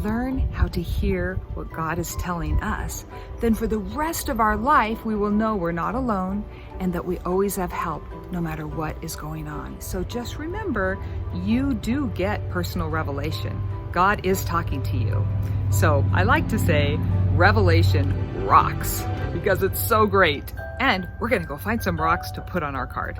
learn how to hear what God is telling us, then for the rest of our life, we will know we're not alone and that we always have help no matter what is going on. So just remember, you do get personal revelation. God is talking to you. So I like to say, revelation rocks, because it's so great. And we're gonna go find some rocks to put on our card.